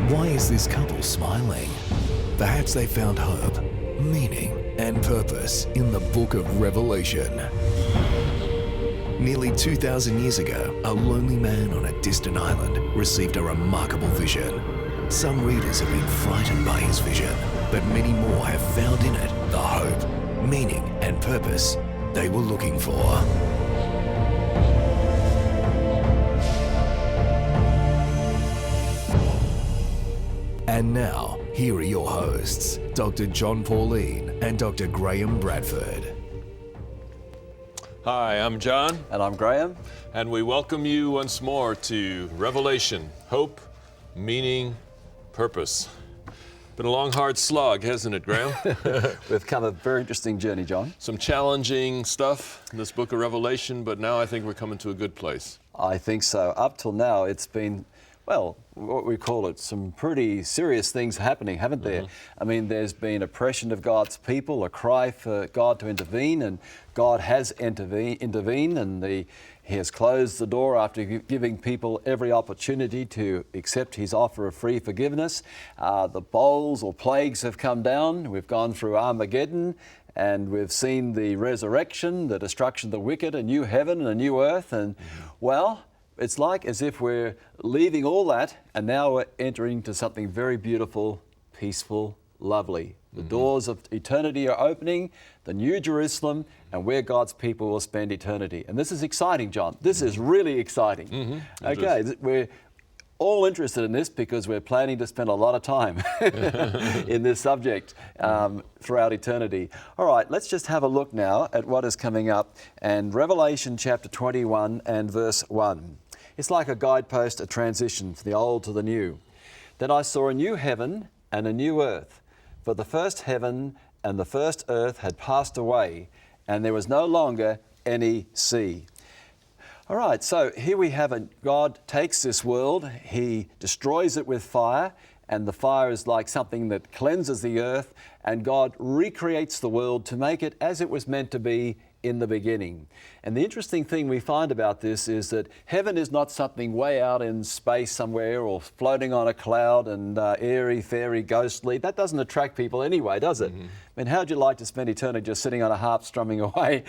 Why is this couple smiling? Perhaps they found hope, meaning, and purpose in the book of Revelation. Nearly 2,000 years ago, a lonely man on a distant island received a remarkable vision. Some readers have been frightened by his vision, but many more have found in it the hope, meaning, and purpose they were looking for. And now, here are your hosts, Dr. John Pauline and Dr. Graham Bradford. Hi, I'm John. And I'm Graham. And we welcome you once more to Revelation, Hope, Meaning, Purpose. Been a long, hard slog, hasn't it, Graham? We've come a very interesting journey, John. Some challenging stuff in this book of Revelation, but now I think we're coming to a good place. I think so. Up till now, it's been, well, what we call it, some pretty serious things happening, haven't there? I mean, there's been oppression of God's people, a cry for God to intervene, and God has intervened, and He has closed the door after giving people every opportunity to accept His offer of free forgiveness. The bowls or plagues have come down. We've gone through Armageddon, and we've seen the resurrection, the destruction of the wicked, a new heaven and a new earth, and well, it's like as if we're leaving all that and now we're entering into something very beautiful, peaceful, lovely. The doors of eternity are opening, the New Jerusalem, and where God's people will spend eternity. And this is exciting, John. This is really exciting. Okay, we're all interested in this because we're planning to spend a lot of time in this subject throughout eternity. All right, let's just have a look now at what is coming up. And Revelation chapter 21 and verse 1. It's like a guidepost, a transition from the old to the new. Then I saw a new heaven and a new earth, for the first heaven and the first earth had passed away, and there was no longer any sea. All right, so here we have God takes this world, He destroys it with fire, and the fire is like something that cleanses the earth, and God recreates the world to make it as it was meant to be in the beginning. And the interesting thing we find about this is that heaven is not something way out in space somewhere or floating on a cloud and airy, fairy, ghostly. That doesn't attract people anyway, does it? I mean, how'd you like to spend eternity just sitting on a harp strumming away?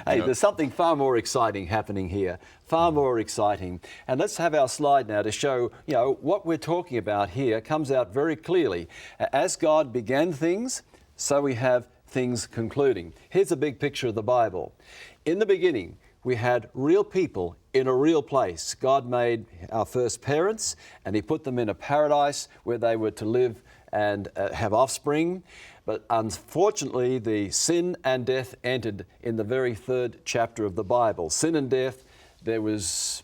Hey, there's something far more exciting happening here, far more exciting. And let's have our slide now to show, what we're talking about here comes out very clearly. As God began things, so we have things concluding. Here's a big picture of the Bible. In the beginning, we had real people in a real place. God made our first parents, and He put them in a paradise where they were to live and have offspring. But unfortunately, the sin and death entered in the very third chapter of the Bible. Sin and death, there was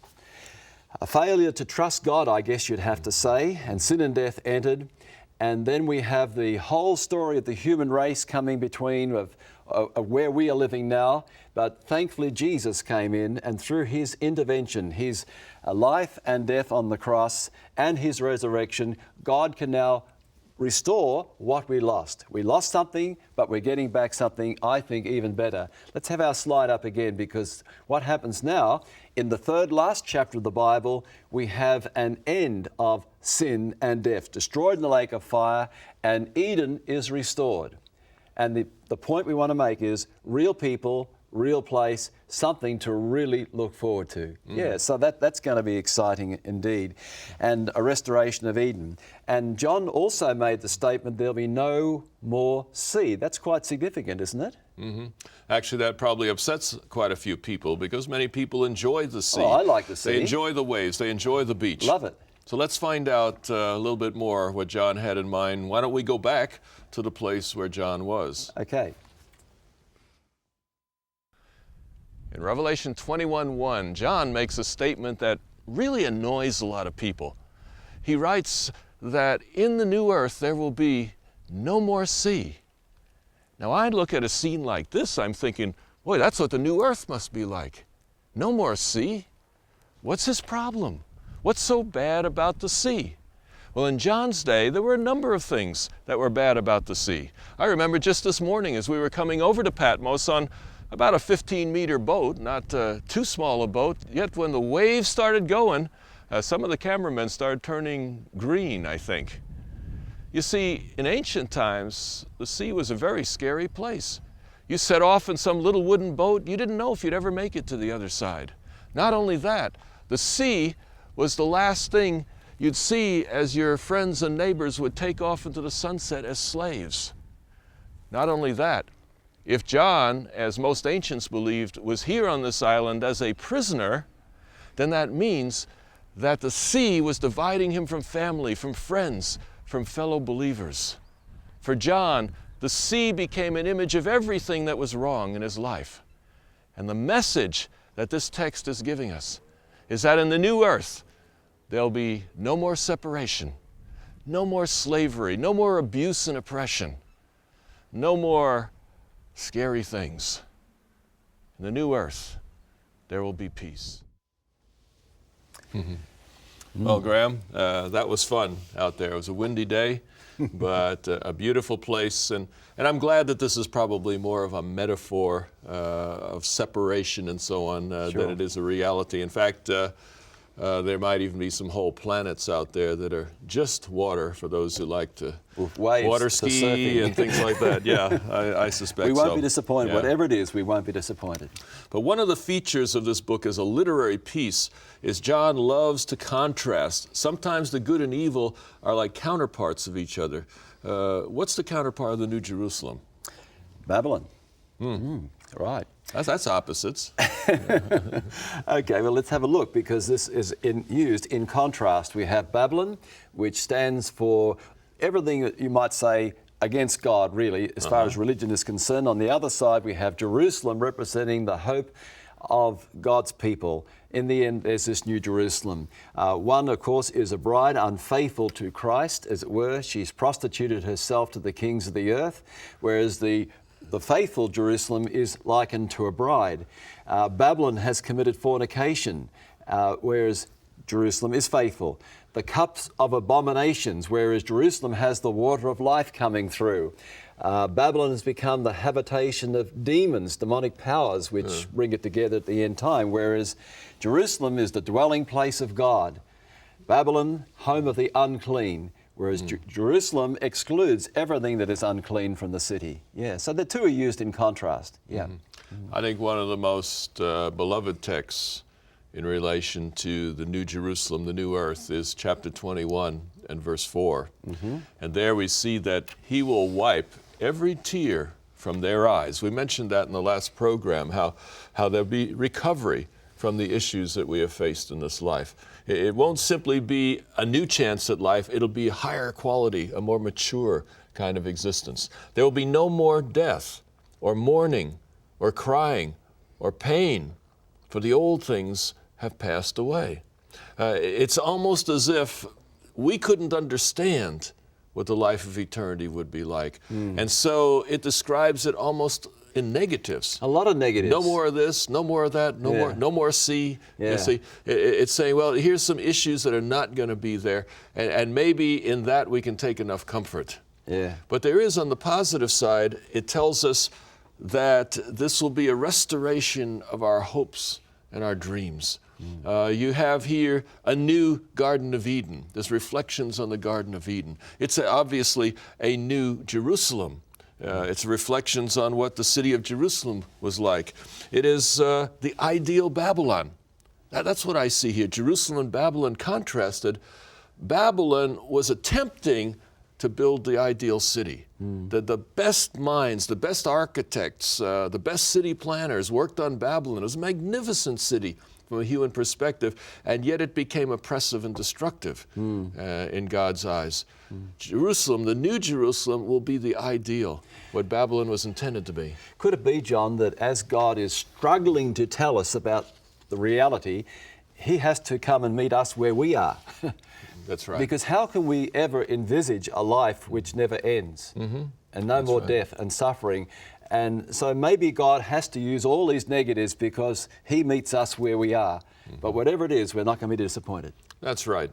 a failure to trust God, I guess you'd have to say, and sin and death entered. And then we have the whole story of the human race coming between of where we are living now. But thankfully Jesus came in, and through His intervention, His life and death on the cross and His resurrection, God can now restore what we lost. We lost something, but we're getting back something, I think, even better. Let's have our slide up again, because what happens now, in the third last chapter of the Bible, we have an end of sin and death, destroyed in the lake of fire, and Eden is restored. And the point we want to make is real people, real place, something to really look forward to. Yeah, so that's going to be exciting indeed. And a restoration of Eden. And John also made the statement, there'll be no more sea. That's quite significant, isn't it? Actually, that probably upsets quite a few people, because many people enjoy the sea. Oh, I like the sea. They enjoy the waves. They enjoy the beach. Love it. So let's find out a little bit more what John had in mind. Why don't we go back to the place where John was? Okay. In Revelation 21:1, John makes a statement that really annoys a lot of people. He writes that in the new earth there will be no more sea. Now I look at a scene like this, I'm thinking, boy, that's what the new earth must be like. No more sea? What's his problem? What's so bad about the sea? Well, in John's day, there were a number of things that were bad about the sea. I remember just this morning as we were coming over to Patmos on about a 15-meter boat, not too small a boat, yet when the waves started going, Some of the cameramen started turning green, I think. You see, in ancient times, the sea was a very scary place. You set off in some little wooden boat, you didn't know if you'd ever make it to the other side. Not only that, the sea was the last thing you'd see as your friends and neighbors would take off into the sunset as slaves. Not only that, if John, as most ancients believed, was here on this island as a prisoner, then that means that the sea was dividing him from family, from friends, from fellow believers. For John, the sea became an image of everything that was wrong in his life. And the message that this text is giving us is that in the new earth, there'll be no more separation, no more slavery, no more abuse and oppression, no more scary things. In the new earth, there will be peace. Well, Graham, that was fun out there. It was a windy day, but a beautiful place. And I'm glad that this is probably more of a metaphor of separation and so on than it is a reality. In fact, there might even be some whole planets out there that are just water for those who like to water ski and things like that. Yeah, I suspect so. We won't be disappointed. Yeah. Whatever it is, we won't be disappointed. But one of the features of this book as a literary piece is John loves to contrast. Sometimes the good and evil are like counterparts of each other. What's the counterpart of the New Jerusalem? Babylon. Right. That's opposites. Okay, well, let's have a look, because this is used in contrast. We have Babylon, which stands for everything that you might say against God, really, as far as religion is concerned. On the other side, we have Jerusalem, representing the hope of God's people. In the end, there's this New Jerusalem. One, of course, is a bride unfaithful to Christ, as it were. She's prostituted herself to the kings of the earth, whereas the faithful Jerusalem is likened to a bride. Babylon has committed fornication, whereas Jerusalem is faithful. The cups of abominations, whereas Jerusalem has the water of life coming through. Babylon has become the habitation of demons, demonic powers, which bring it together at the end time, whereas Jerusalem is the dwelling place of God. Babylon, home of the unclean, whereas Jerusalem excludes everything that is unclean from the city. Yeah, so the two are used in contrast. Yeah. I think one of the most beloved texts in relation to the New Jerusalem, the new earth, is chapter 21 and verse 4. And there we see that He will wipe every tear from their eyes. We mentioned that in the last program, how there'll be recovery from the issues that we have faced in this life. It won't simply be a new chance at life, it'll be a higher quality, a more mature kind of existence. There will be no more death, or mourning, or crying, or pain, for the old things have passed away. It's almost as if we couldn't understand what the life of eternity would be like. And so it describes it almost in negatives. A lot of negatives. No more of this, no more of that, no more sea. Yeah. You see, it's saying, well, here's some issues that are not going to be there, and maybe in that we can take enough comfort. Yeah. But there is, on the positive side, it tells us that this will be a restoration of our hopes and our dreams. You have here a new Garden of Eden. There's reflections on the Garden of Eden. It's obviously a new Jerusalem. It's reflections on what the city of Jerusalem was like. It is the ideal Babylon. That's what I see here. Jerusalem and Babylon contrasted. Babylon was attempting to build the ideal city. The best minds, the best architects, the best city planners worked on Babylon. It was a magnificent city from a human perspective, and yet it became oppressive and destructive in God's eyes. Jerusalem, the new Jerusalem, will be the ideal, what Babylon was intended to be. Could it be, John, that as God is struggling to tell us about the reality, He has to come and meet us where we are? That's right. Because how can we ever envisage a life which never ends, and no more death and suffering? And so maybe God has to use all these negatives because He meets us where we are. But whatever it is, we're not going to be disappointed. That's right.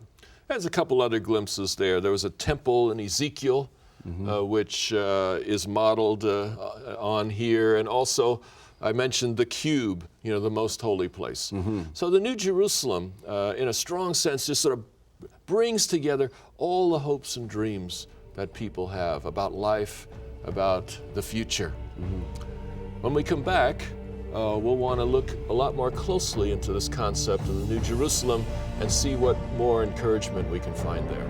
There's a couple other glimpses there. There was a temple in Ezekiel, which is modeled on here, and also I mentioned the cube, the most holy place. So the New Jerusalem, in a strong sense, just sort of brings together all the hopes and dreams that people have about life, about the future. When we come back, we'll want to look a lot more closely into this concept of the New Jerusalem and see what more encouragement we can find there.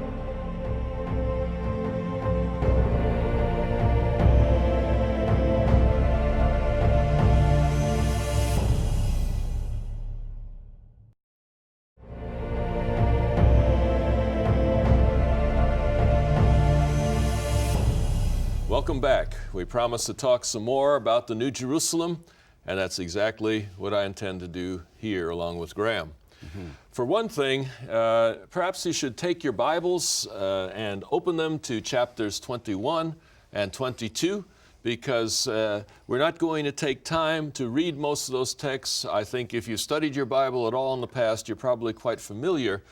Welcome back. We promised to talk some more about the New Jerusalem, and that's exactly what I intend to do here along with Graham. For one thing, perhaps you should take your Bibles and open them to chapters 21 and 22, because we're not going to take time to read most of those texts. I think if you studied your Bible at all in the past, you're probably quite familiar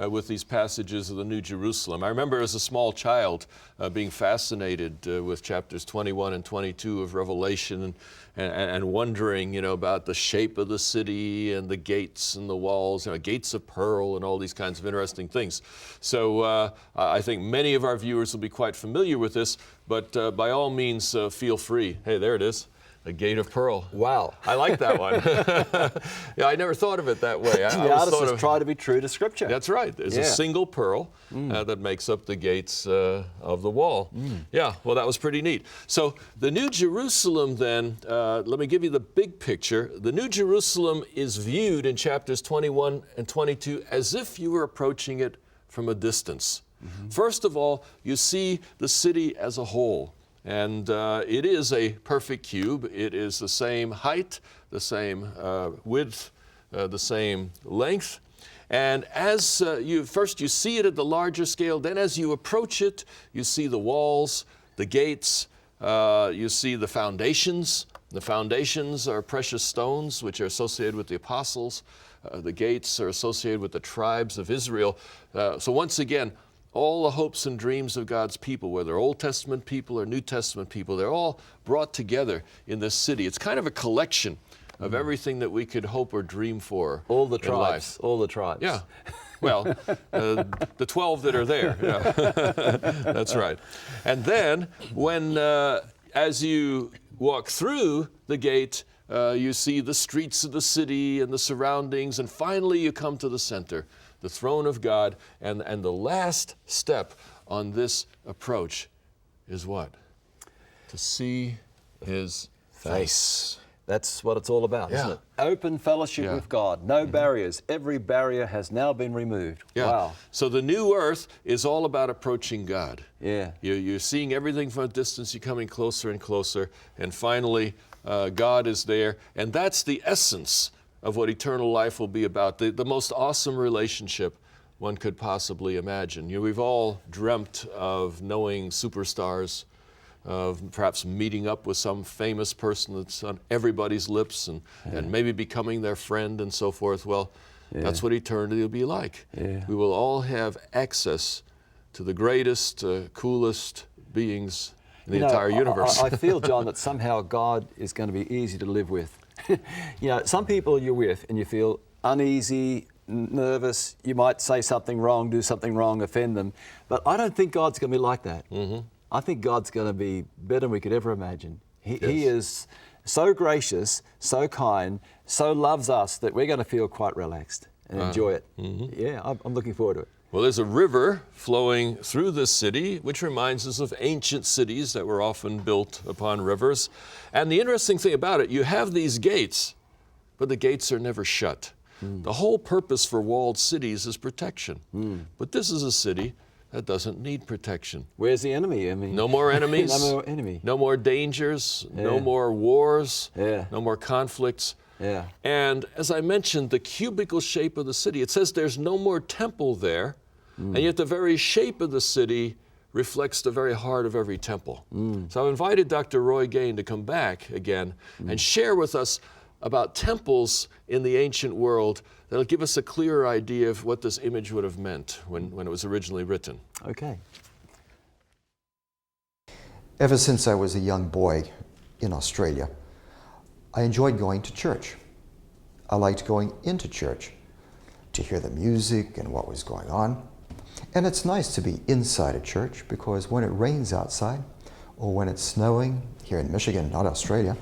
with these passages of the New Jerusalem. I remember as a small child being fascinated with chapters 21 and 22 of Revelation and wondering, about the shape of the city and the gates and the walls, gates of pearl and all these kinds of interesting things. So I think many of our viewers will be quite familiar with this, but by all means, feel free. Hey, there it is. A gate of pearl. Wow. I like that one. Yeah, I never thought of it that way. The artist has tried to be true to Scripture. That's right. There's a single pearl that makes up the gates of the wall. Yeah, well, that was pretty neat. So the New Jerusalem then, let me give you the big picture. The New Jerusalem is viewed in chapters 21 and 22 as if you were approaching it from a distance. First of all, you see the city as a whole. And it is a perfect cube. It is the same height, the same width, the same length. And as you see it at the larger scale, then as you approach it, you see the walls, the gates, you see the foundations. The foundations are precious stones which are associated with the apostles. The gates are associated with the tribes of Israel. So once again, all the hopes and dreams of God's people, whether Old Testament people or New Testament people, they're all brought together in this city. It's kind of a collection of everything that we could hope or dream for. All the tribes. All the tribes. Yeah. Well, the 12 that are there. Yeah. That's right. And then when, as you walk through the gate, you see the streets of the city and the surroundings, and finally you come to the center, the throne of God, and the last step on this approach is what? To see His face. That's what it's all about, isn't it? Open fellowship with God, no barriers. Every barrier has now been removed. Yeah. Wow. So the new earth is all about approaching God. Yeah. You're seeing everything from a distance, you're coming closer and closer, and finally God is there, and that's the essence of what eternal life will be about, the most awesome relationship one could possibly imagine. We've all dreamt of knowing superstars, of perhaps meeting up with some famous person that's on everybody's lips and maybe becoming their friend and so forth. Well, that's what eternity will be like. We will all have access to the greatest, coolest beings in the entire universe. I feel, John, that somehow God is going to be easy to live with. Some people you're with and you feel uneasy, nervous, you might say something wrong, do something wrong, offend them. But I don't think God's going to be like that. I think God's going to be better than we could ever imagine. He is so gracious, so kind, so loves us that we're going to feel quite relaxed and enjoy it. Yeah, I'm looking forward to it. Well, there's a river flowing through this city, which reminds us of ancient cities that were often built upon rivers. And the interesting thing about it, you have these gates, but the gates are never shut. The whole purpose for walled cities is protection. But this is a city that doesn't need protection. Where's the enemy? I mean, no more enemies. No more enemy. No more dangers. No more wars. No more conflicts. And as I mentioned, the cubical shape of the city, it says there's no more temple there, and yet the very shape of the city reflects the very heart of every temple. So I've invited Dr. Roy Gain to come back again and share with us about temples in the ancient world that'll give us a clearer idea of what this image would have meant when it was originally written. Okay. Ever since I was a young boy in Australia, I enjoyed going to church. I liked going into church to hear the music and what was going on. And it's nice to be inside a church because when it rains outside or when it's snowing, here in Michigan, not Australia,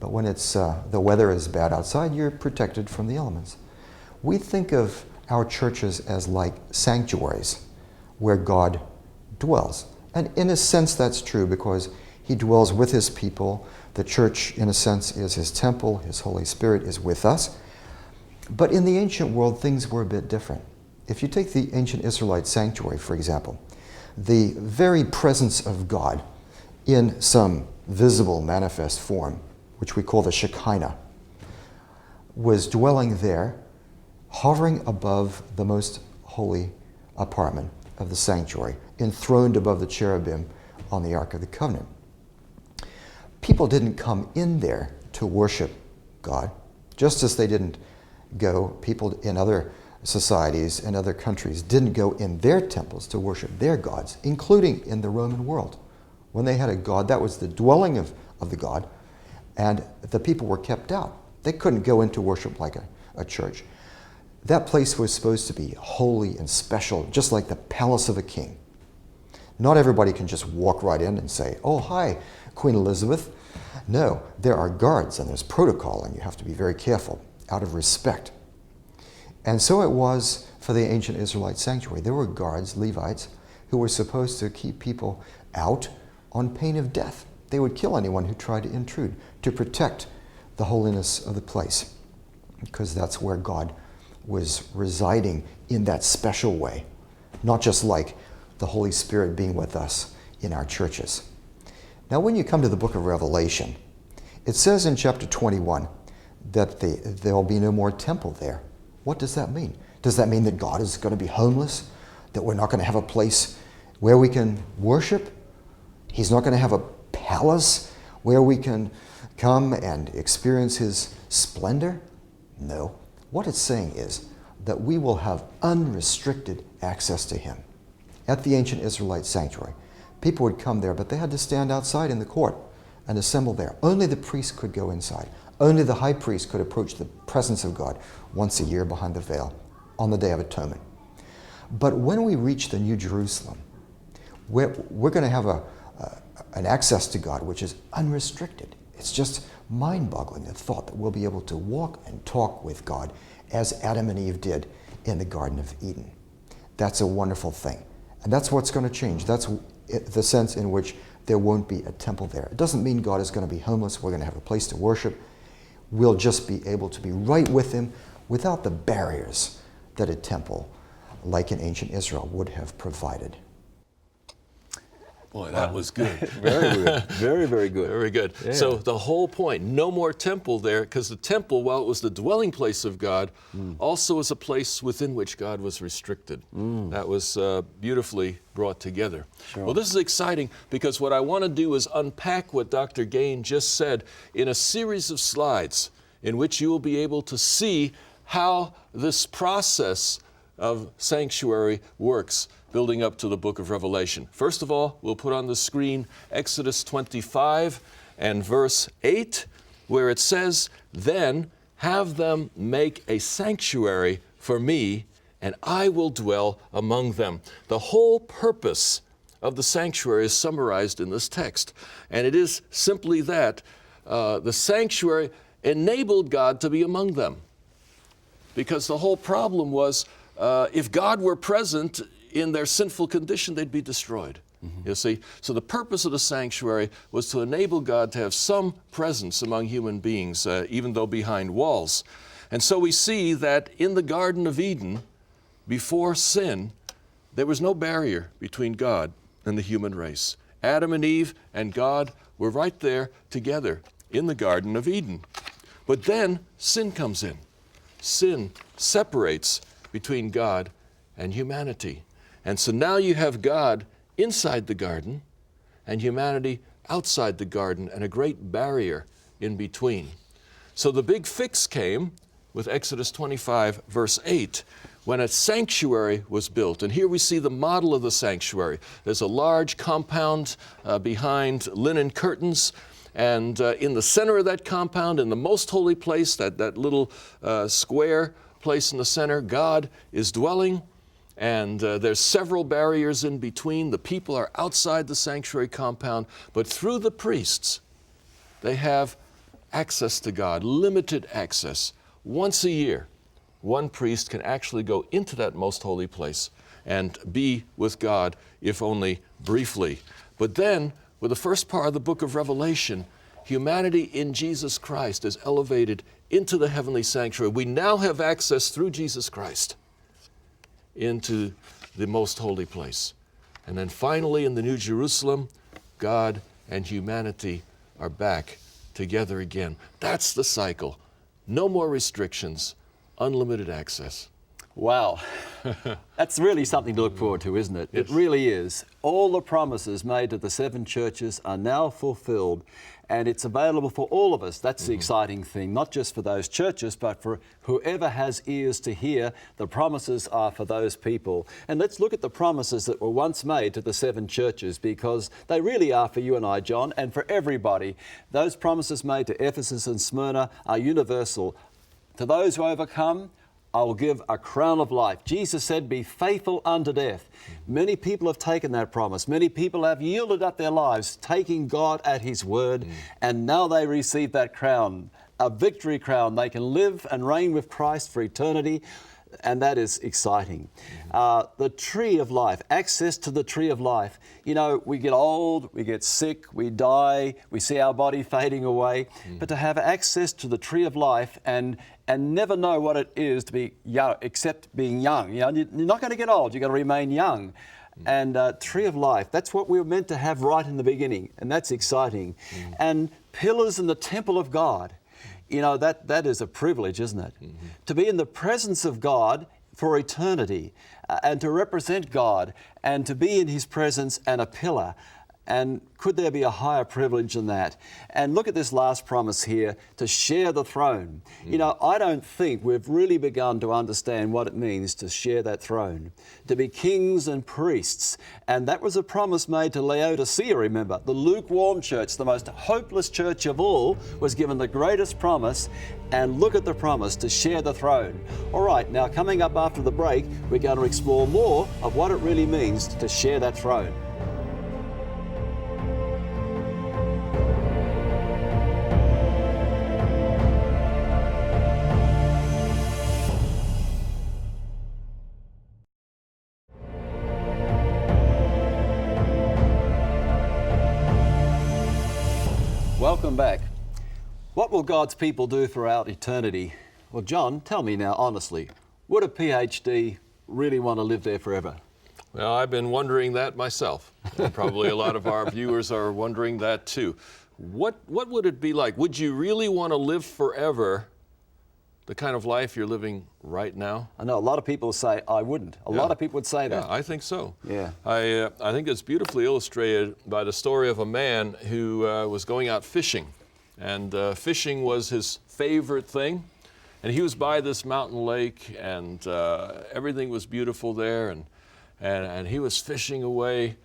but when it's the weather is bad outside, you're protected from the elements. We think of our churches as like sanctuaries where God dwells. And in a sense that's true because he dwells with his people. The church, in a sense, is his temple. His Holy Spirit is with us. But in the ancient world, things were a bit different. If you take the ancient Israelite sanctuary, for example, the very presence of God in some visible, manifest form, which we call the Shekinah, was dwelling there, hovering above the most holy apartment of the sanctuary, enthroned above the cherubim on the Ark of the Covenant. People didn't come in there to worship God, just as they didn't go, people in other societies and other countries didn't go in their temples to worship their gods, including in the Roman world. When they had a god, that was the dwelling of the god, and the people were kept out. They couldn't go into worship like a church. That place was supposed to be holy and special, just like the palace of a king. Not everybody can just walk right in and say, "Oh, hi, Queen Elizabeth." No, there are guards and there's protocol, and you have to be very careful out of respect. And so it was for the ancient Israelite sanctuary. There were guards, Levites, who were supposed to keep people out on pain of death. They would kill anyone who tried to intrude, to protect the holiness of the place, because that's where God was residing in that special way, not just like the Holy Spirit being with us in our churches. Now, when you come to the book of Revelation, it says in chapter 21 that there will be no more temple there. What does that mean? Does that mean that God is going to be homeless? That we're not going to have a place where we can worship? He's not going to have a palace where we can come and experience his splendor? No. What it's saying is that we will have unrestricted access to him. At the ancient Israelite sanctuary, people would come there, but they had to stand outside in the court and assemble there. Only the priest could go inside. Only the high priest could approach the presence of God once a year behind the veil on the Day of Atonement. But when we reach the New Jerusalem, we're going to have an access to God which is unrestricted. It's just mind-boggling, the thought that we'll be able to walk and talk with God as Adam and Eve did in the Garden of Eden. That's a wonderful thing. And that's what's going to change. That's the sense in which there won't be a temple there. It doesn't mean God is going to be homeless. We're going to have a place to worship. We'll just be able to be right with him without the barriers that a temple like in ancient Israel would have provided. Boy, that was good. Very good. Very, very good. Very good. Yeah. So the whole point, no more temple there, because the temple, while it was the dwelling place of God, also was a place within which God was restricted. That was beautifully brought together. Sure. Well, this is exciting because what I want to do is unpack what Dr. Gain just said in a series of slides in which you will be able to see how this process of sanctuary works, building up to the book of Revelation. First of all, we'll put on the screen Exodus 25 and verse 8, where it says, "Then have them make a sanctuary for me, and I will dwell among them." The whole purpose of the sanctuary is summarized in this text, and it is simply that the sanctuary enabled God to be among them. Because the whole problem was, if God were present in their sinful condition, they'd be destroyed. You see? So the purpose of the sanctuary was to enable God to have some presence among human beings, even though behind walls. And so we see that in the Garden of Eden, before sin, there was no barrier between God and the human race. Adam and Eve and God were right there together in the Garden of Eden. But then sin comes in. Sin separates between God and humanity. And so now you have God inside the garden and humanity outside the garden, and a great barrier in between. So the big fix came with Exodus 25, verse 8, when a sanctuary was built. And here we see the model of the sanctuary. There's a large compound behind linen curtains, And in the center of that compound, in the most holy place, that little square place in the center, God is dwelling. And there's several barriers in between. The people are outside the sanctuary compound, but through the priests, they have access to God, limited access. Once a year, one priest can actually go into that most holy place and be with God, if only briefly. But then, with the first part of the book of Revelation, humanity in Jesus Christ is elevated into the heavenly sanctuary. We now have access through Jesus Christ into the most holy place. And then finally in the New Jerusalem, God and humanity are back together again. That's the cycle. No more restrictions, unlimited access. Wow. That's really something to look forward to, isn't it? Yes. It really is. All the promises made to the 7 churches are now fulfilled, and it's available for all of us. That's the exciting thing, not just for those churches, but for whoever has ears to hear. The promises are for those people. And let's look at the promises that were once made to the 7 churches, because they really are for you and I, John, and for everybody. Those promises made to Ephesus and Smyrna are universal. To those who overcome, I will give a crown of life. Jesus said, be faithful unto death. Many people have taken that promise. Many people have yielded up their lives, taking God at His word, and now they receive that crown, a victory crown. They can live and reign with Christ for eternity, and that is exciting. The tree of life, access to the tree of life. You know, we get old, we get sick, we die, we see our body fading away, but to have access to the tree of life and never know what it is to be young, except being young. You know, you're not going to get old, you've got to remain young. And tree of life, that's what we were meant to have right in the beginning, and that's exciting. And pillars in the temple of God. You know, that is a privilege, isn't it? To be in the presence of God for eternity, and to represent God, and to be in His presence and a pillar. And could there be a higher privilege than that? And look at this last promise here, to share the throne. You know, I don't think we've really begun to understand what it means to share that throne, to be kings and priests. And that was a promise made to Laodicea, remember. The lukewarm church, the most hopeless church of all, was given the greatest promise. And look at the promise, to share the throne. All right, now coming up after the break, we're going to explore more of what it really means to share that throne. Welcome back. What will God's people do throughout eternity? Well, John, tell me now, honestly, would a PhD really want to live there forever? Well, I've been wondering that myself. And probably a lot of our viewers are wondering that too. What would it be like? Would you really want to live forever the kind of life you're living right now? I know a lot of people say I wouldn't. A lot of people would say that. Yeah, I think so. Yeah. I think it's beautifully illustrated by the story of a man who was going out fishing. And fishing was his favorite thing. And he was by this mountain lake, and everything was beautiful there. And he was fishing away.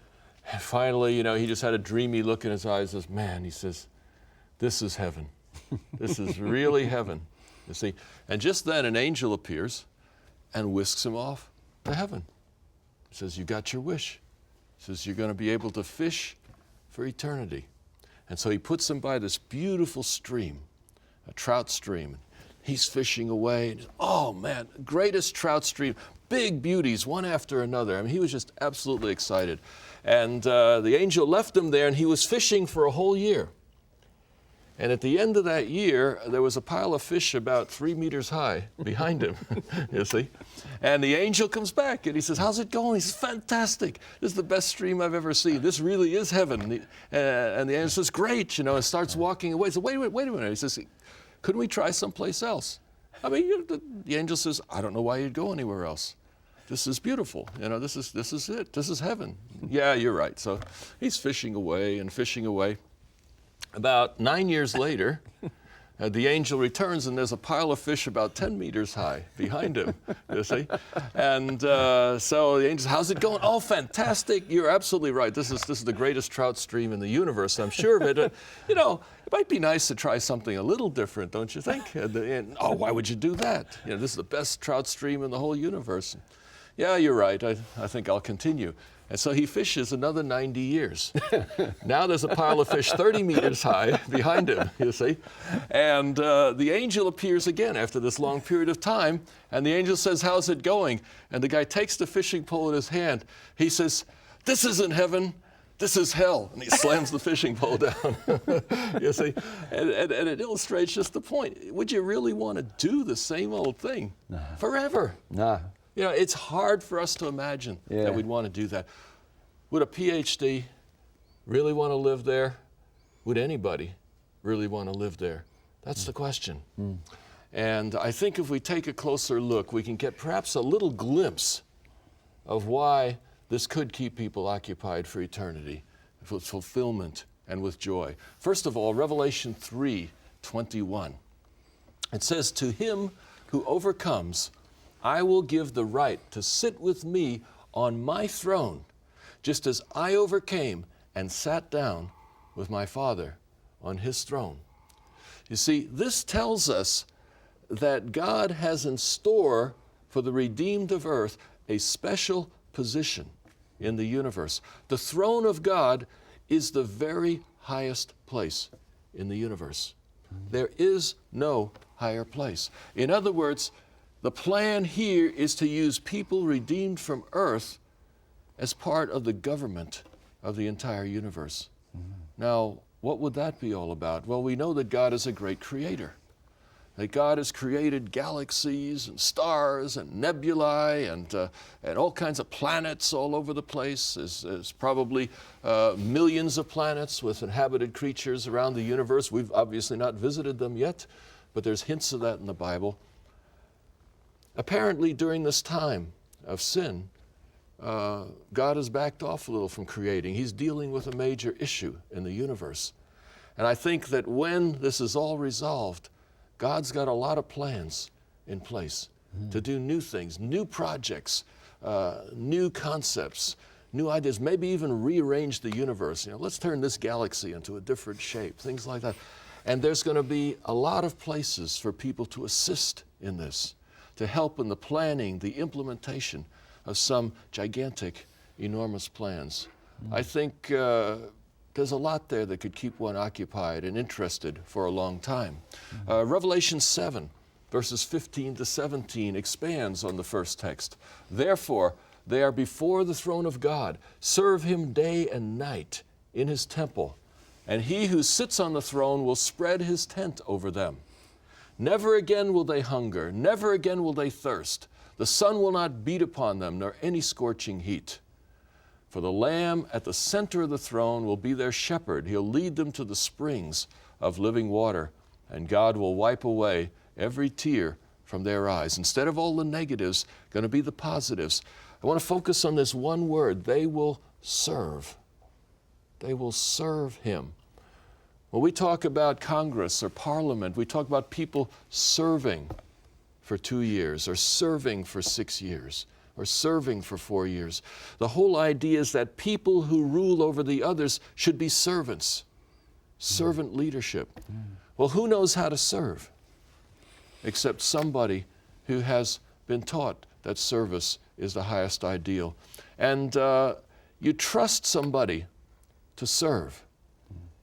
And finally, you know, he just had a dreamy look in his eyes. Says, man, he says, this is heaven. This is really heaven. You see, and just then an angel appears and whisks him off to heaven. He says, you got your wish. He says, you're going to be able to fish for eternity. And so he puts him by this beautiful stream, a trout stream. He's fishing away. And, oh man, greatest trout stream, big beauties, one after another. I mean, he was just absolutely excited. And the angel left him there, and he was fishing for a whole year. And at the end of that year, there was a pile of fish about 3 meters high behind him, you see. And the angel comes back and he says, how's it going? He says, fantastic. This is the best stream I've ever seen. This really is heaven. And the angel says, great, you know, and starts walking away. He says, wait a minute. He says, couldn't we try someplace else? I mean, the angel says, I don't know why you'd go anywhere else. This is beautiful. You know, this is it. This is heaven. Yeah, you're right. So he's fishing away and fishing away. About 9 years later, The angel returns, and there's a pile of fish about 10 meters high behind him, you see. And so the angel says, how's it going? Oh, fantastic. You're absolutely right. This is the greatest trout stream in the universe, I'm sure of it. You know, it might be nice to try something a little different, don't you think? And, oh, why would you do that? You know, this is the best trout stream in the whole universe. Yeah, you're right. I think I'll continue. And so he fishes another 90 years. Now there's a pile of fish 30 meters high behind him, you see. And the angel appears again after this long period of time. And the angel says, how's it going? And the guy takes the fishing pole in his hand. He says, this isn't heaven. This is hell. And he slams the fishing pole down, you see. And it illustrates just the point. Would you really want to do the same old thing forever? No. You know, it's hard for us to imagine that we'd want to do that. Would a PhD really want to live there? Would anybody really want to live there? That's the question. And I think if we take a closer look, we can get perhaps a little glimpse of why this could keep people occupied for eternity, with fulfillment and with joy. First of all, Revelation 3:21. It says, to him who overcomes, I will give the right to sit with me on my throne, just as I overcame and sat down with my Father on his throne. You see, this tells us that God has in store for the redeemed of earth a special position in the universe. The throne of God is the very highest place in the universe. There is no higher place. In other words, the plan here is to use people redeemed from earth as part of the government of the entire universe. Now, what would that be all about? Well, we know that God is a great creator, that God has created galaxies and stars and nebulae and all kinds of planets all over the place. There's probably millions of planets with inhabited creatures around the universe. We've obviously not visited them yet, but there's hints of that in the Bible. Apparently, during this time of sin, God has backed off a little from creating. He's dealing with a major issue in the universe. And I think that when this is all resolved, God's got a lot of plans in place to do new things, new projects, new concepts, new ideas, maybe even rearrange the universe. You know, let's turn this galaxy into a different shape, things like that. And there's going to be a lot of places for people to assist in this, to help in the planning, the implementation of some gigantic, enormous plans. I think there's a lot there that could keep one occupied and interested for a long time. Revelation 7, verses 15 to 17 expands on the first text. Therefore, they are before the throne of God. Serve him day and night in his temple, and he who sits on the throne will spread his tent over them. Never again will they hunger, never again will they thirst. The sun will not beat upon them, nor any scorching heat. For the Lamb at the center of the throne will be their shepherd. He'll lead them to the springs of living water, and God will wipe away every tear from their eyes. Instead of all the negatives, going to be the positives. I want to focus on this one word. They will serve. They will serve him. When we talk about Congress or Parliament, we talk about people serving for 2 years, or serving for 6 years, or serving for 4 years. The whole idea is that people who rule over the others should be servants, servant leadership. Well, who knows how to serve except somebody who has been taught that service is the highest ideal? And you trust somebody to serve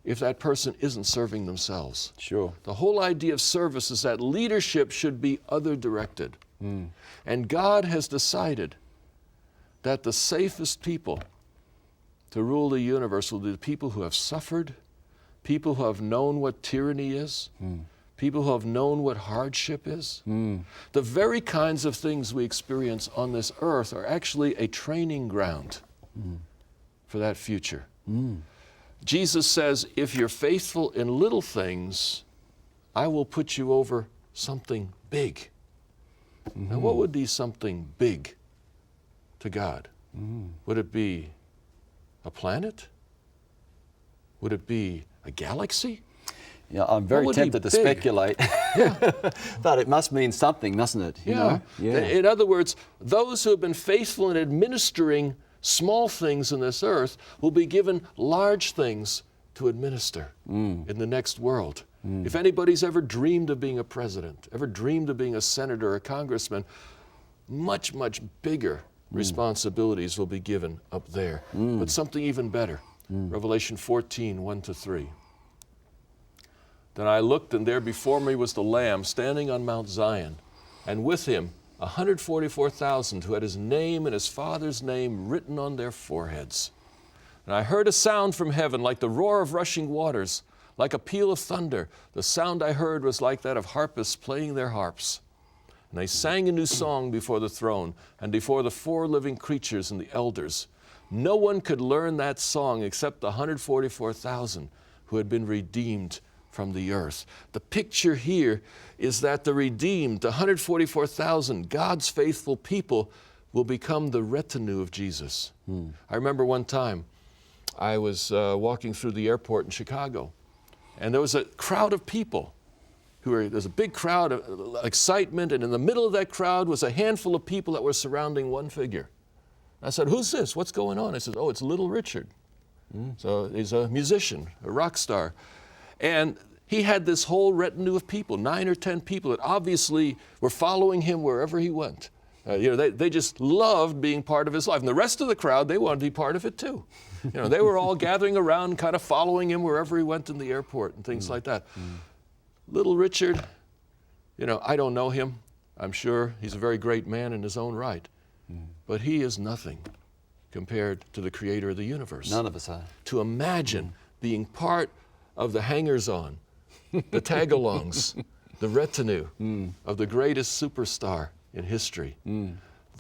if that person isn't serving themselves. Sure. The whole idea of service is that leadership should be other-directed. And God has decided that the safest people to rule the universe will be the people who have suffered, people who have known what tyranny is, people who have known what hardship is. The very kinds of things we experience on this earth are actually a training ground for that future. Jesus says, if you're faithful in little things, I will put you over something big. Now, what would be something big to God? Would it be a planet? Would it be a galaxy? Yeah, I'm very tempted to speculate, but it must mean something, doesn't it? You know? In other words, those who have been faithful in administering small things in this earth will be given large things to administer in the next world. If anybody's ever dreamed of being a president, ever dreamed of being a senator or a congressman, much, much bigger responsibilities will be given up there. But something even better. Revelation 14, 1-3. Then I looked, and there before me was the Lamb standing on Mount Zion, and with him 144,000 who had his name and his Father's name written on their foreheads. And I heard a sound from heaven like the roar of rushing waters, like a peal of thunder. The sound I heard was like that of harpists playing their harps. And they sang a new song before the throne and before the 4 living creatures and the elders. No one could learn that song except the 144,000 who had been redeemed from the earth. The picture here is that the redeemed, the 144,000, God's faithful people, will become the retinue of Jesus. I remember one time I was walking through the airport in Chicago, and there was a crowd of people. There's a big crowd of excitement, and in the middle of that crowd was a handful of people that were surrounding one figure. I said, "Who's this? What's going on?" He said, "Oh, it's Little Richard." So he's a musician, a rock star. And he had this whole retinue of people, 9 or 10 people that obviously were following him wherever he went. They just loved being part of his life. And the rest of the crowd, they wanted to be part of it too. They were all gathering around, kind of following him wherever he went in the airport and things like that. Little Richard, I don't know him. I'm sure he's a very great man in his own right. But he is nothing compared to the creator of the universe. None of us are. To imagine being part of the hangers-on, the tag-alongs, the retinue of the greatest superstar in history.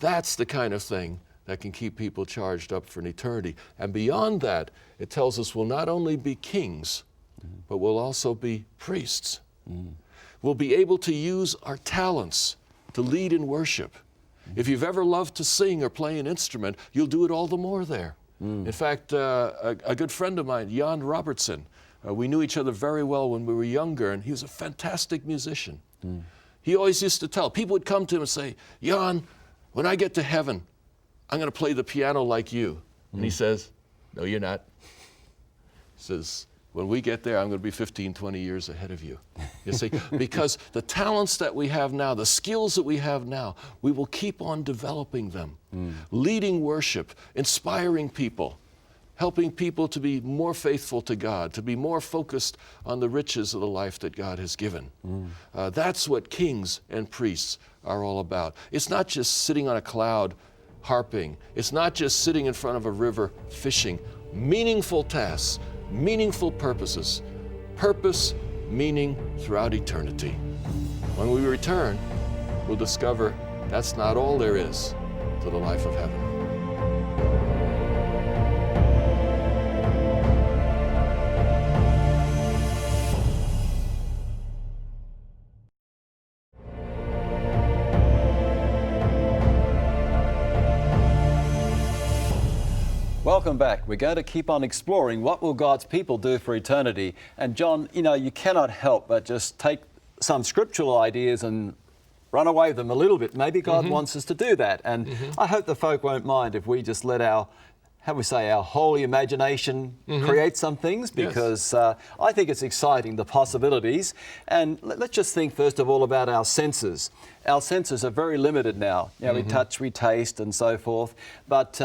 That's the kind of thing that can keep people charged up for an eternity. And beyond that, it tells us we'll not only be kings, but we'll also be priests. We'll be able to use our talents to lead in worship. If you've ever loved to sing or play an instrument, you'll do it all the more there. In fact, a good friend of mine, Jan Robertson, we knew each other very well when we were younger, and he was a fantastic musician. He always used to tell, people would come to him and say, "Jan, when I get to heaven, I'm going to play the piano like you." And he says, "No, you're not." He says, "When we get there, I'm going to be 15, 20 years ahead of you." You see, because the talents that we have now, the skills that we have now, we will keep on developing them, leading worship, inspiring people, helping people to be more faithful to God, to be more focused on the riches of the life that God has given. That's what kings and priests are all about. It's not just sitting on a cloud harping. It's not just sitting in front of a river fishing. Meaningful tasks, meaningful purposes, purpose, meaning throughout eternity. When we return, we'll discover that's not all there is to the life of heaven. Welcome back. We're going to keep on exploring what will God's people do for eternity. And John, you cannot help but just take some scriptural ideas and run away with them a little bit. Maybe God wants us to do that. And I hope the folk won't mind if we just let our holy imagination create some things, because I think it's exciting, the possibilities. And let's just think first of all about our senses. Our senses are very limited now. We touch, we taste and so forth. But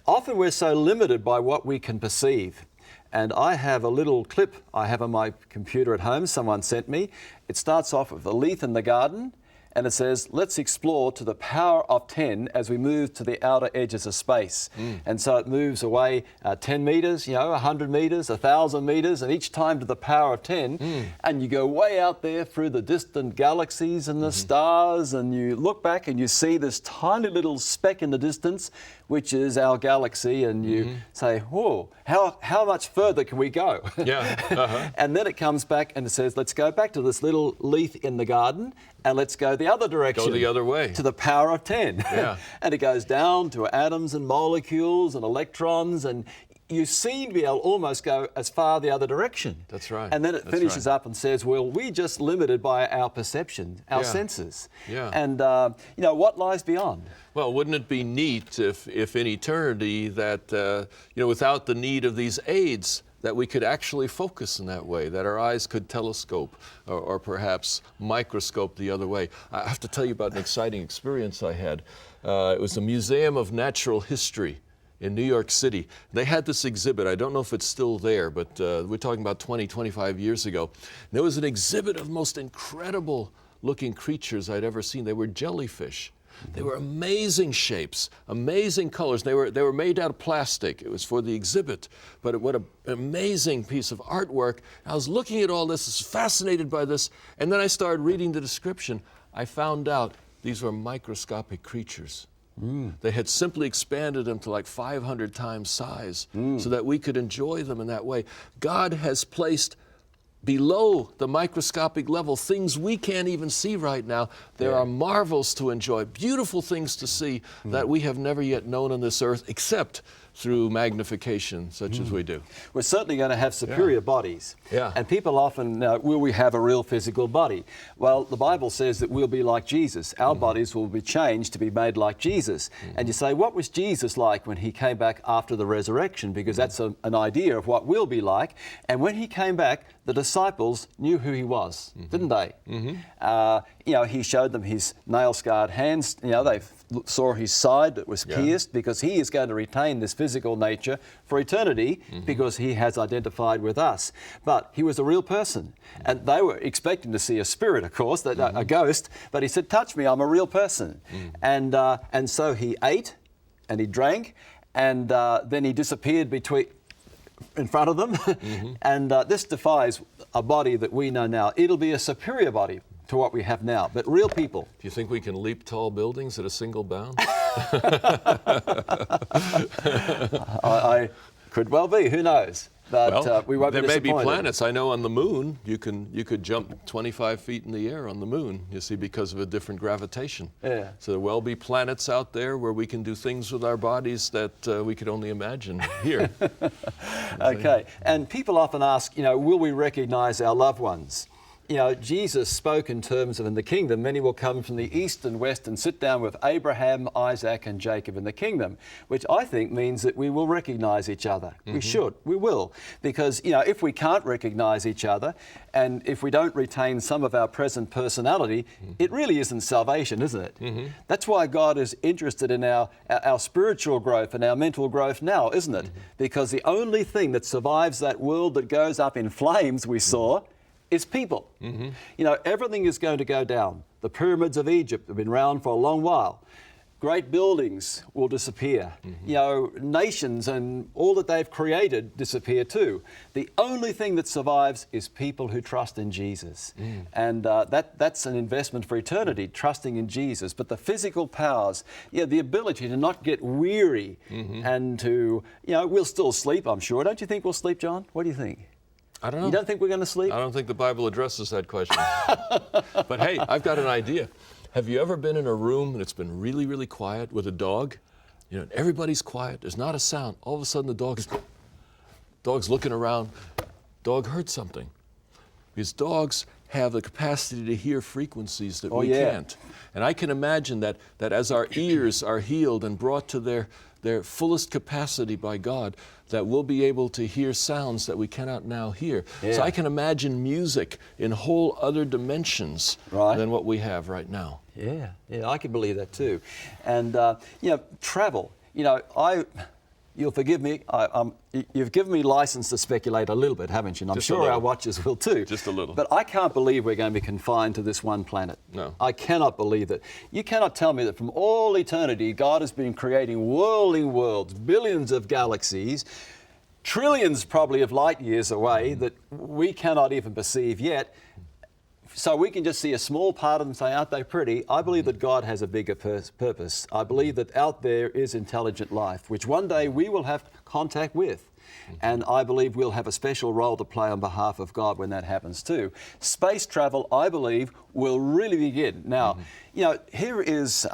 often we're so limited by what we can perceive. And I have a little clip I have on my computer at home, someone sent me. It starts off with a leaf in the garden, and it says, "Let's explore to the power of 10 as we move to the outer edges of space." And so it moves away 10 meters, 100 meters, 1,000 meters, and each time to the power of 10. And you go way out there through the distant galaxies and the stars, and you look back and you see this tiny little speck in the distance, which is our galaxy, and you say, "Whoa, how much further can we go?" And then it comes back and it says, "Let's go back to this little leaf in the garden, and let's go the other direction." Go the other way. To the power of 10. And it goes down to atoms and molecules and electrons, and you seem to be able to almost go as far the other direction. That's right. And then it finishes up and says, well, we're just limited by our perception, our senses. Yeah. And, what lies beyond? Well, wouldn't it be neat if in eternity that, without the need of these aids, that we could actually focus in that way, that our eyes could telescope or perhaps microscope the other way. I have to tell you about an exciting experience I had. It was the Museum of Natural History in New York City. They had this exhibit. I don't know if it's still there, but we're talking about 20, 25 years ago. And there was an exhibit of most incredible looking creatures I'd ever seen. They were jellyfish. They were amazing shapes, amazing colors. They were made out of plastic. It was for the exhibit, but what an amazing piece of artwork. I was looking at all this, was fascinated by this, and then I started reading the description. I found out these were microscopic creatures. They had simply expanded them to like 500 times size so that we could enjoy them in that way. God has placed below the microscopic level things we can't even see right now. There are marvels to enjoy, beautiful things to see that we have never yet known on this earth except through magnification such as we do. We're certainly going to have superior bodies. Yeah. And people often, will we have a real physical body? Well, the Bible says that we'll be like Jesus. Our bodies will be changed to be made like Jesus. And you say, what was Jesus like when he came back after the resurrection? Because that's an idea of what we'll be like. And when he came back, the disciples knew who he was, didn't they? He showed them his nail-scarred hands. They saw his side that was pierced, because he is going to retain this physical nature for eternity because he has identified with us. But he was a real person. And they were expecting to see a spirit, of course, a ghost. But he said, touch me, I'm a real person. And so he ate and he drank, and then he disappeared in front of them. And this defies a body that we know now. It'll be a superior body to what we have now, but real people. Do you think we can leap tall buildings at a single bound? I could well be, who knows? But we won't be disappointed. There may be planets. I know on the moon you could jump 25 feet in the air on the moon, you see, because of a different gravitation. Yeah. So there will be planets out there where we can do things with our bodies that we could only imagine here. Okay, and people often ask, will we recognize our loved ones? Jesus spoke in terms of in the kingdom, many will come from the east and west and sit down with Abraham, Isaac, and Jacob in the kingdom, which I think means that we will recognize each other. We will. Because, if we can't recognize each other, and if we don't retain some of our present personality, it really isn't salvation, isn't it? That's why God is interested in our spiritual growth and our mental growth now, isn't it? Because the only thing that survives that world that goes up in flames, we saw, is people. Everything is going to go down. The pyramids of Egypt have been around for a long while. Great buildings will disappear. Nations and all that they've created disappear too. The only thing that survives is people who trust in Jesus. And that's an investment for eternity, trusting in Jesus. But the physical powers, the ability to not get weary and to, we'll still sleep, I'm sure. Don't you think we'll sleep, John? What do you think? I don't know. You don't think we're going to sleep? I don't think the Bible addresses that question. But hey, I've got an idea. Have you ever been in a room and it's been really, really quiet with a dog? Everybody's quiet. There's not a sound. All of a sudden, the dog's looking around. Dog heard something. Because dogs have the capacity to hear frequencies that we can't. And I can imagine that as our ears are healed and brought to their fullest capacity by God, that we'll be able to hear sounds that we cannot now hear. So I can imagine music in whole other dimensions than what we have right now. Yeah, I can believe that too. And, travel. You'll forgive me, you've given me license to speculate a little bit, haven't you? And I'm sure our watchers will too. Just a little. But I can't believe we're going to be confined to this one planet. No. I cannot believe that. You cannot tell me that from all eternity, God has been creating whirling worlds, billions of galaxies, trillions probably of light years away that we cannot even perceive yet. So we can just see a small part of them and say, aren't they pretty? I believe that God has a bigger purpose. I believe that out there is intelligent life, which one day we will have contact with. And I believe we'll have a special role to play on behalf of God when that happens too. Space travel, I believe, will really begin. Now, here is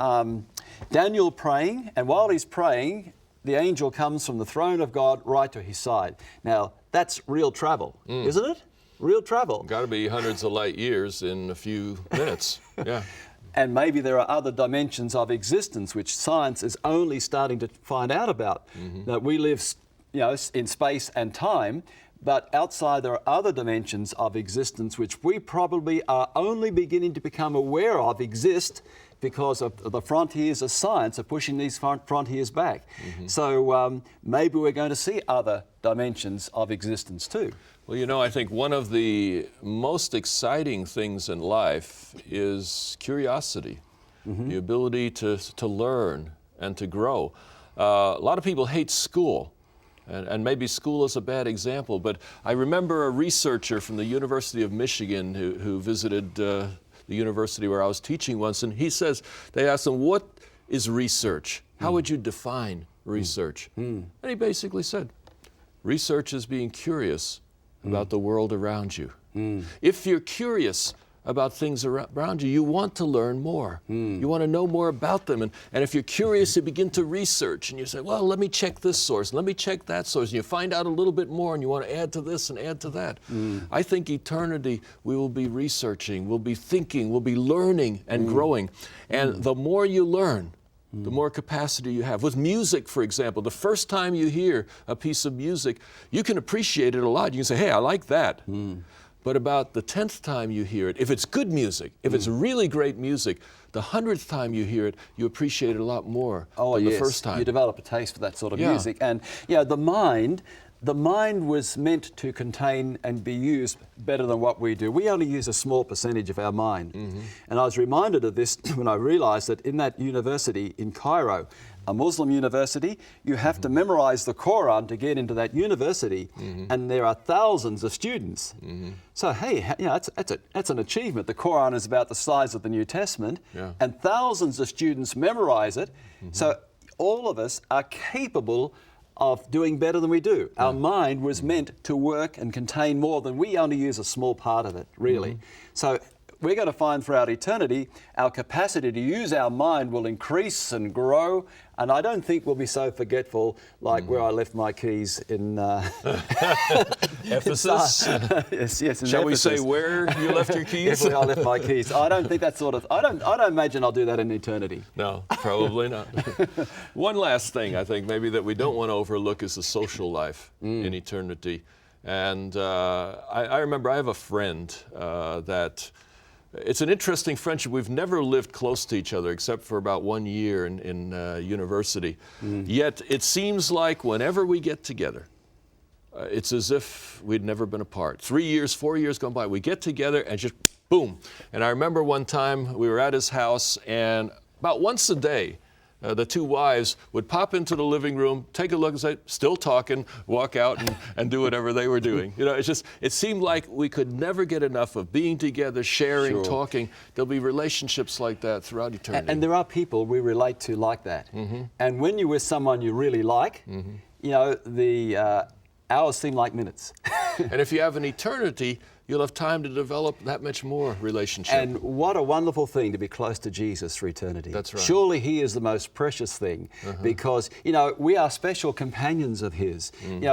Daniel praying, and while he's praying, the angel comes from the throne of God right to his side. Now, that's real travel, isn't it? Real travel. Got to be hundreds of light years in a few minutes. Yeah. And maybe there are other dimensions of existence which science is only starting to find out about. That we live, in space and time, but outside there are other dimensions of existence which we probably are only beginning to become aware of exist because of the frontiers of science are pushing these frontiers back. So maybe we're going to see other dimensions of existence too. Well, I think one of the most exciting things in life is curiosity, the ability to learn and to grow. A lot of people hate school, and maybe school is a bad example, but I remember a researcher from the University of Michigan who visited the university where I was teaching once, and he says, they asked him, what is research? How would you define research? And he basically said, research is being curious about the world around you. If you're curious about things around you, you want to learn more. You want to know more about them. And if you're curious, you begin to research and you say, well, let me check this source, let me check that source. And you find out a little bit more and you want to add to this and add to that. I think eternity, we will be researching, we'll be thinking, we'll be learning and growing. And the more you learn, the more capacity you have. With music, for example, the first time you hear a piece of music, you can appreciate it a lot. You can say, hey, I like that. But about the 10th time you hear it, if it's good music, if it's really great music, the 100th time you hear it, you appreciate it a lot more than the first time. You develop a taste for that sort of music. And the mind was meant to contain and be used better than what we do. We only use a small percentage of our mind. And I was reminded of this when I realized that in that university in Cairo, a Muslim university, you have to memorize the Quran to get into that university, and there are thousands of students. So hey, that's an achievement. The Quran is about the size of the New Testament, and thousands of students memorize it. So all of us are capable of doing better than we do. Our mind was meant to work and contain more than we only use a small part of it, really. So we're going to find throughout eternity our capacity to use our mind will increase and grow, and I don't think we'll be so forgetful like where I left my keys in Ephesus. yes. Shall we say where you left your keys? Where I left my keys. I don't think that sort of. I don't imagine I'll do that in eternity. No, probably not. One last thing I think maybe that we don't want to overlook is the social life in eternity. And I remember I have a friend that. It's an interesting friendship. We've never lived close to each other except for about 1 year in university. Yet it seems like whenever we get together, it's as if we'd never been apart. 3 years, 4 years gone by, we get together and just boom. And I remember one time we were at his house, and about once a day, the two wives would pop into the living room, take a look and say, still talking, walk out and do whatever they were doing. It seemed like we could never get enough of being together, sharing, talking. There'll be relationships like that throughout eternity. And there are people we relate to like that. And when you're with someone you really like, the hours seem like minutes. And if you have an eternity, you'll have time to develop that much more relationship. And what a wonderful thing to be close to Jesus for eternity. That's right. Surely He is the most precious thing because, we are special companions of His.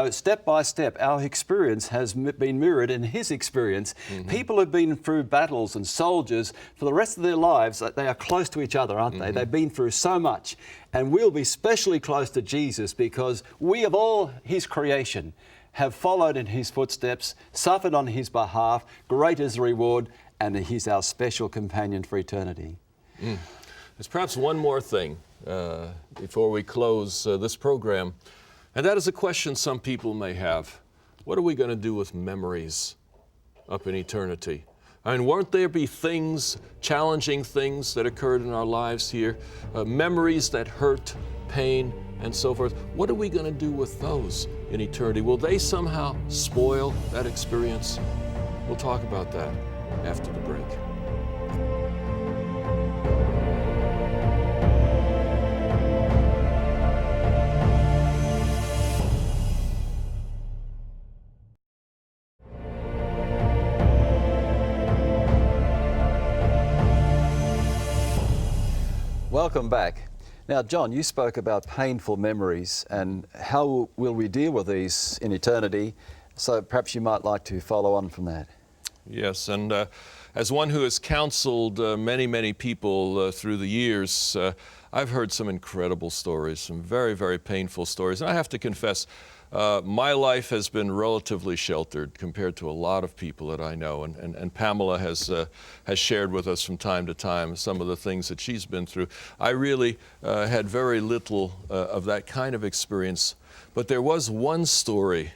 Step by step, our experience has been mirrored in His experience. People have been through battles and soldiers for the rest of their lives. They are close to each other, aren't they? They've been through so much. And we'll be specially close to Jesus because we of all His creation have followed in His footsteps, suffered on His behalf, great is the reward, and He's our special companion for eternity. There's perhaps one more thing before we close this program, and that is a question some people may have. What are we going to do with memories up in eternity? I mean, won't there be things, challenging things that occurred in our lives here, memories that hurt, pain, and so forth? What are we going to do with those in eternity? Will they somehow spoil that experience? We'll talk about that after the break. Welcome back. Now, John, you spoke about painful memories and how will we deal with these in eternity? So perhaps you might like to follow on from that. Yes, and as one who has counseled many people through the years, I've heard some incredible stories, some very, very painful stories. And I have to confess, my life has been relatively sheltered compared to a lot of people that I know. And Pamela has shared with us from time to time some of the things that she's been through. I really had very little of that kind of experience. But there was one story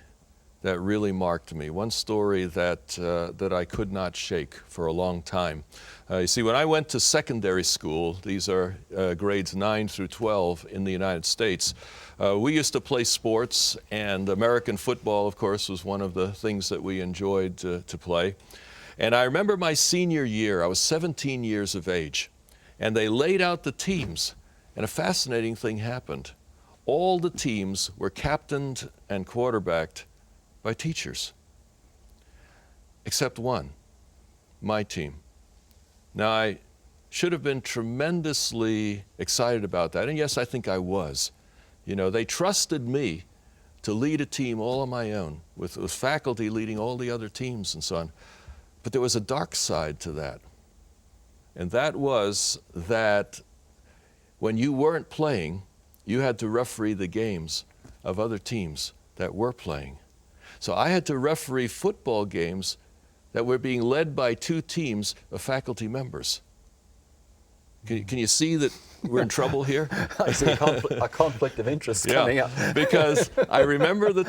that really marked me, one story that I could not shake for a long time. You see, when I went to secondary school, these are grades 9 through 12 in the United States, we used to play sports, and American football, of course, was one of the things that we enjoyed to play. And I remember my senior year, I was 17 years of age, and they laid out the teams, and a fascinating thing happened. All the teams were captained and quarterbacked by teachers, except one, my team. Now, I should have been tremendously excited about that, and yes, I think I was. You know, they trusted me to lead a team all on my own, with faculty leading all the other teams and so on. But there was a dark side to that, and that was that when you weren't playing, you had to referee the games of other teams that were playing. So I had to referee football games that were being led by 2 teams of faculty members. Can you see that we're in trouble here? I see a conflict of interest coming up. Because I remember the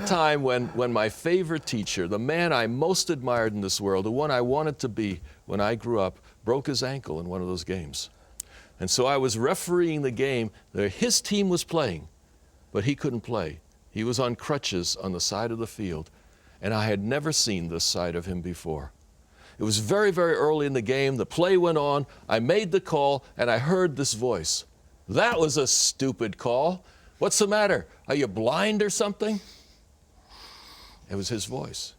time when my favorite teacher, the man I most admired in this world, the one I wanted to be when I grew up, broke his ankle in one of those games. And so I was refereeing the game. His team was playing, but he couldn't play. He was on crutches on the side of the field, and I had never seen this side of him before. It was very, very early in the game. The play went on. I made the call, and I heard this voice. "That was a stupid call. What's the matter? Are you blind or something?" It was his voice.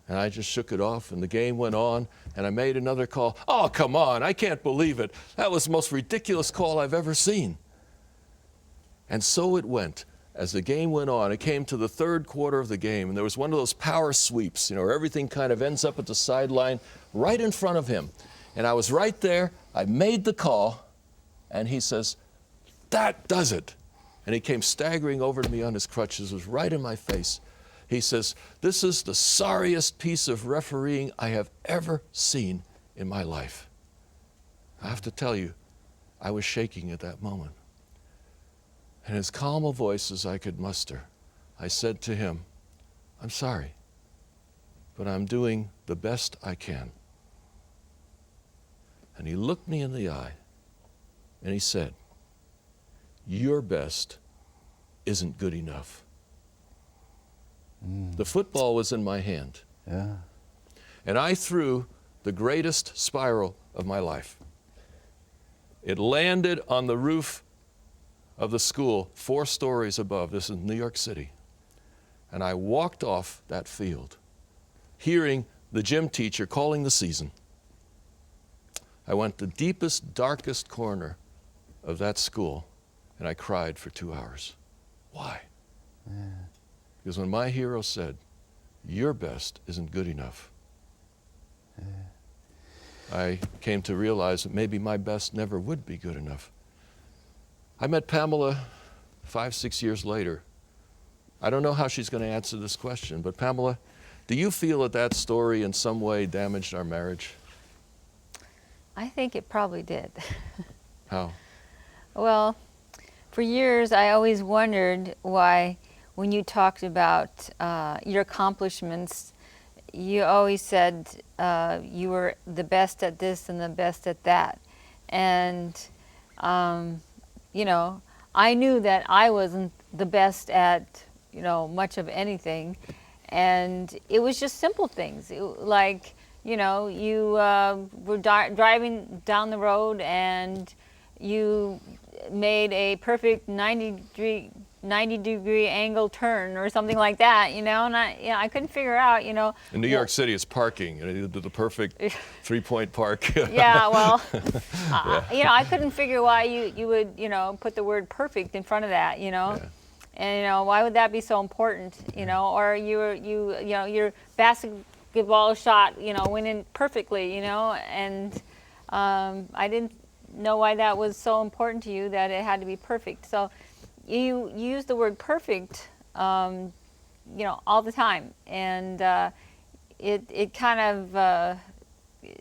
And I just shook it off, and the game went on, and I made another call. "Oh, come on, I can't believe it. That was the most ridiculous call I've ever seen." And so it went. As the game went on, it came to the 3rd quarter of the game, and there was one of those power sweeps, where everything kind of ends up at the sideline right in front of him. And I was right there. I made the call, and he says, "That does it." And he came staggering over to me on his crutches, was right in my face. He says, "This is the sorriest piece of refereeing I have ever seen in my life." I have to tell you, I was shaking at that moment. And as calm a voice as I could muster, I said to him, "I'm sorry, but I'm doing the best I can." And he looked me in the eye, and he said, "Your best isn't good enough." The football was in my hand. Yeah. And I threw the greatest spiral of my life. It landed on the roof of the school 4 stories above. This is New York City. And I walked off that field, hearing the gym teacher calling the season. I went to the deepest, darkest corner of that school, and I cried for 2 hours. Why? Yeah. Because when my hero said, "Your best isn't good enough," I came to realize that maybe my best never would be good enough. I met Pamela 5, 6 years later. I don't know how she's going to answer this question, but Pamela, do you feel that that story in some way damaged our marriage? I think it probably did. How? Well, for years I always wondered why when you talked about your accomplishments, you always said you were the best at this and the best at that. And I knew that I wasn't the best at, much of anything. And it was just simple things. You were driving down the road and you made a perfect 90-degree 90-degree angle turn or something like that, and I couldn't figure out, In New York City, it's parking. The perfect three-point park. Yeah, well, I couldn't figure why you would, put the word perfect in front of that, Yeah. And why would that be so important, or your basketball shot, went in perfectly, and I didn't know why that was so important to you, that it had to be perfect. So you use the word perfect, all the time, and it kind of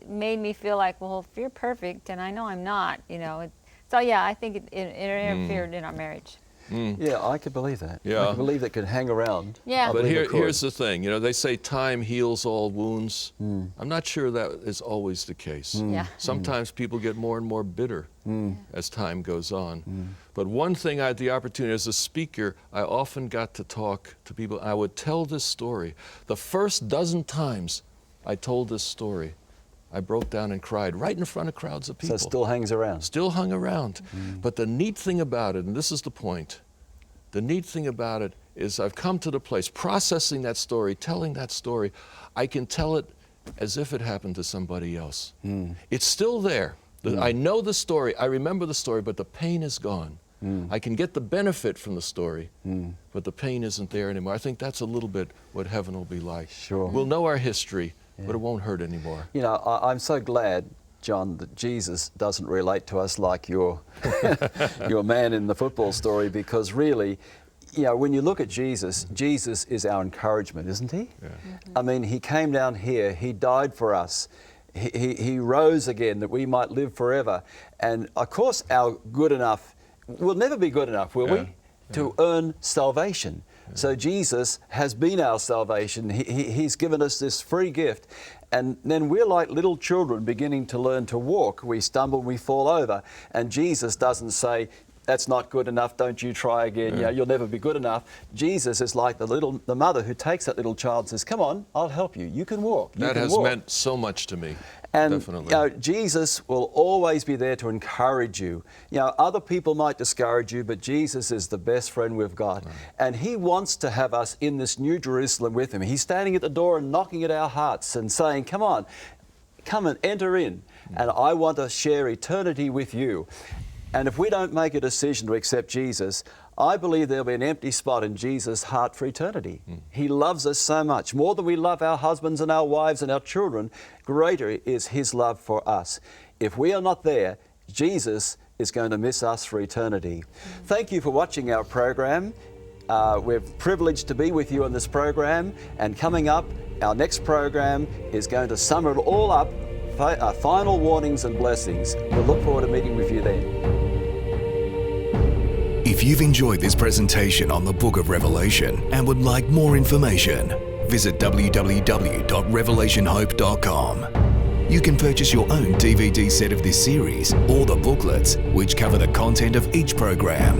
made me feel like, well, if you're perfect, and I know I'm not, so yeah, I think it interfered in our marriage. Yeah, I could believe that. Yeah. I could believe that could hang around. Yeah. But believe it could. here's the thing, they say time heals all wounds. I'm not sure that is always the case. Yeah. Sometimes people get more and more bitter as time goes on. But one thing I had the opportunity as a speaker, I often got to talk to people. I would tell this story. The first dozen times I told this story, I broke down and cried right in front of crowds of people. So it still hangs around. Still hung around. But the neat thing about it, and this is the point, the neat thing about it is I've come to the place, processing that story, telling that story, I can tell it as if it happened to somebody else. It's still there. I know the story, I remember the story, but the pain is gone. I can get the benefit from the story, but the pain isn't there anymore. I think that's a little bit what heaven will be like. Sure. We'll know our history, but it won't hurt anymore. I'm so glad, John, that Jesus doesn't relate to us like your man in the football story, because really, when you look at Jesus, Jesus is our encouragement, isn't he? Yeah. I mean, he came down here, he died for us, he rose again that we might live forever. And of course, our good enough will never be good enough, will we? To earn salvation. So Jesus has been our salvation. He's given us this free gift. And then we're like little children beginning to learn to walk. We stumble, we fall over. And Jesus doesn't say, that's not good enough, don't you try again, you'll never be good enough. Jesus is like the mother who takes that little child and says, come on, I'll help you, you can walk. That has meant so much to me. And definitely. Jesus will always be there to encourage you. Other people might discourage you, but Jesus is the best friend we've got. Right. And he wants to have us in this new Jerusalem with him. He's standing at the door and knocking at our hearts and saying, come on, come and enter in. And I want to share eternity with you. And if we don't make a decision to accept Jesus, I believe there'll be an empty spot in Jesus' heart for eternity. He loves us so much. More than we love our husbands and our wives and our children, greater is his love for us. If we are not there, Jesus is going to miss us for eternity. Thank you for watching our program. We're privileged to be with you on this program. And coming up, our next program is going to sum it all up, final warnings and blessings. We'll look forward to meeting with you then. If you've enjoyed this presentation on the Book of Revelation and would like more information, visit www.revelation.hope.meaning.purpose. You can purchase your own DVD set of this series or the booklets, which cover the content of each program.